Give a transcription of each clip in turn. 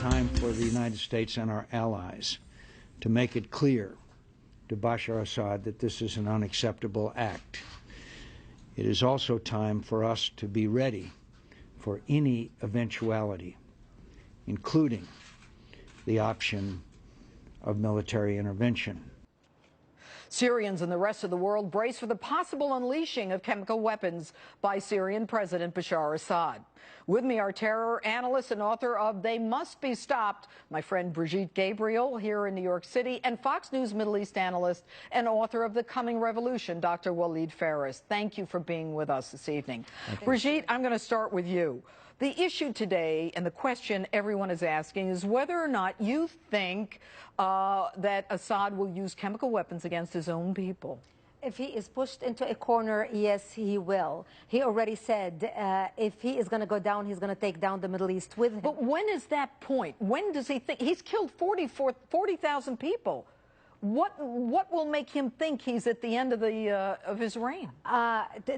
time for the United States and our allies to make it clear to Bashar Assad that this is an unacceptable act. It is also time for us to be ready for any eventuality, including the option of military intervention. Syrians and the rest of the world brace for the possible unleashing of chemical weapons by Syrian President Bashar Assad. With me, our terror analyst and author of They Must Be Stopped, my friend Brigitte Gabriel here in New York City, and Fox News Middle East analyst and author of The Coming Revolution, Dr. Walid Phares. Thank you for being with us this evening. Brigitte, I'm going to start with you. The issue today and the question everyone is asking is whether or not you think that Assad will use chemical weapons against his own people. If he is pushed into a corner, yes, he will. He already said if he is going to go down, he's going to take down the Middle East with him. But when is that point? When does he think? He's killed 40,000 people. What will make him think he's at the end of his reign?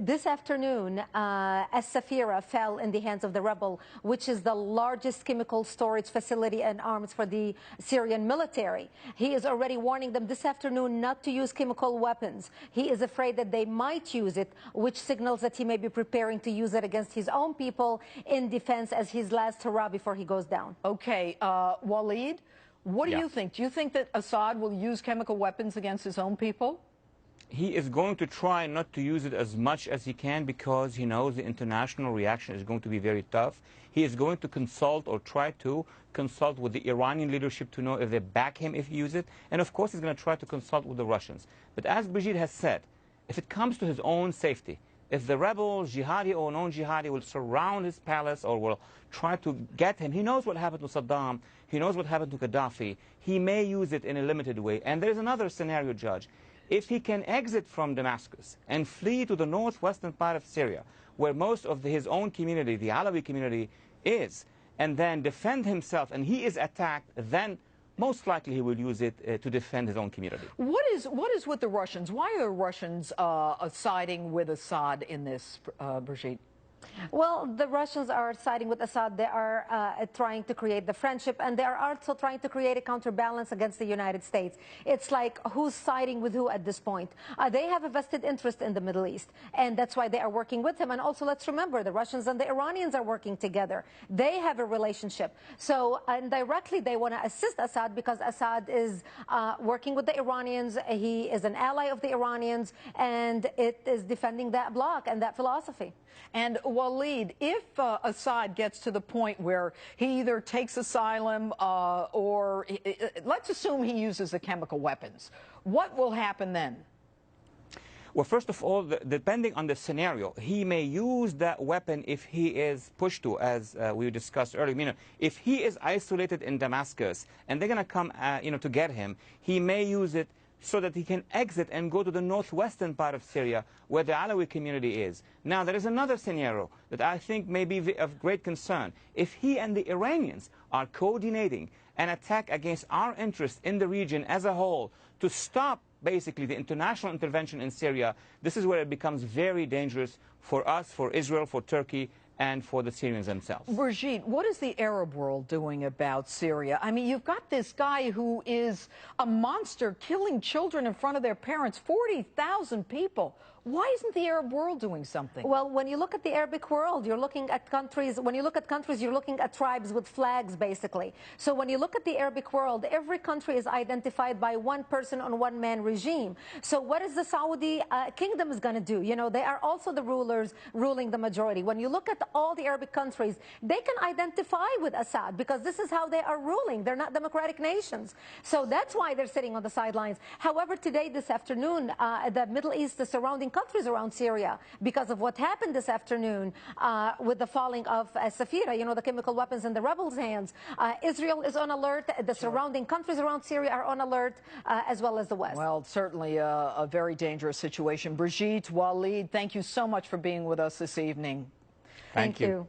This afternoon, As-Safira fell in the hands of the rebel, which is the largest chemical storage facility and arms for the Syrian military. He is already warning them this afternoon not to use chemical weapons. He is afraid that they might use it, which signals that he may be preparing to use it against his own people in defense as his last hurrah before he goes down. Okay, Walid? What do you think? Do you think that Assad will use chemical weapons against his own people? He is going to try not to use it as much as he can because he knows the international reaction is going to be very tough. He is going to consult or try to consult with the Iranian leadership to know if they back him if he uses it. And of course, he's going to try to consult with the Russians. But as Brigitte has said, if it comes to his own safety, if the rebels, jihadi or non-jihadi, will surround his palace or will try to get him, he knows what happened to Saddam, he knows what happened to Gaddafi, he may use it in a limited way. And there's another scenario, Judge. If he can exit from Damascus and flee to the northwestern part of Syria, where most of his own community, the Alawi community, is, and then defend himself, and he is attacked, then most likely he will use it to defend his own community. What is with the Russians? Why are the Russians siding with Assad in this, Brigitte? Well, the Russians are siding with Assad. They are trying to create the friendship, and they are also trying to create a counterbalance against the United States. It's like who's siding with who at this point. They have a vested interest in the Middle East, and that's why they are working with him. And also, let's remember, the Russians and the Iranians are working together. They have a relationship. So indirectly, they want to assist Assad because Assad is working with the Iranians. He is an ally of the Iranians, and it is defending that bloc and that philosophy. And Walid, if Assad gets to the point where he either takes asylum or let's assume he uses the chemical weapons, what will happen then? Well, first of all, depending on the scenario, he may use that weapon if he is pushed to, as we discussed earlier. You know, if he is isolated in Damascus and they're going to come, to get him, he may use it so that he can exit and go to the northwestern part of Syria where the Alawi community is. Now, there is another scenario that I think may be of great concern. If he and the Iranians are coordinating an attack against our interests in the region as a whole to stop basically the international intervention in Syria, this is where it becomes very dangerous for us, for Israel, for Turkey, and for the Syrians themselves. Brigitte, what is the Arab world doing about Syria? I mean, you've got this guy who is a monster killing children in front of their parents, 40,000 people. Why isn't the Arab world doing something? Well, when you look at the Arabic world, you're looking at countries. When you look at countries, you're looking at tribes with flags, basically. So when you look at the Arabic world, every country is identified by one person on one-man regime. So what is the Saudi kingdom is going to do? You know, they are also the rulers ruling the majority. When you look at all the Arabic countries, they can identify with Assad because this is how they are ruling. They're not democratic nations. So that's why they're sitting on the sidelines. However, today, this afternoon, the Middle East, the surrounding countries around Syria, because of what happened this afternoon with the falling of Safira, you know, the chemical weapons in the rebels' hands. Israel is on alert. The surrounding countries around Syria are on alert, as well as the West. Well, certainly a very dangerous situation. Brigitte, Walid, thank you so much for being with us this evening. Thank you.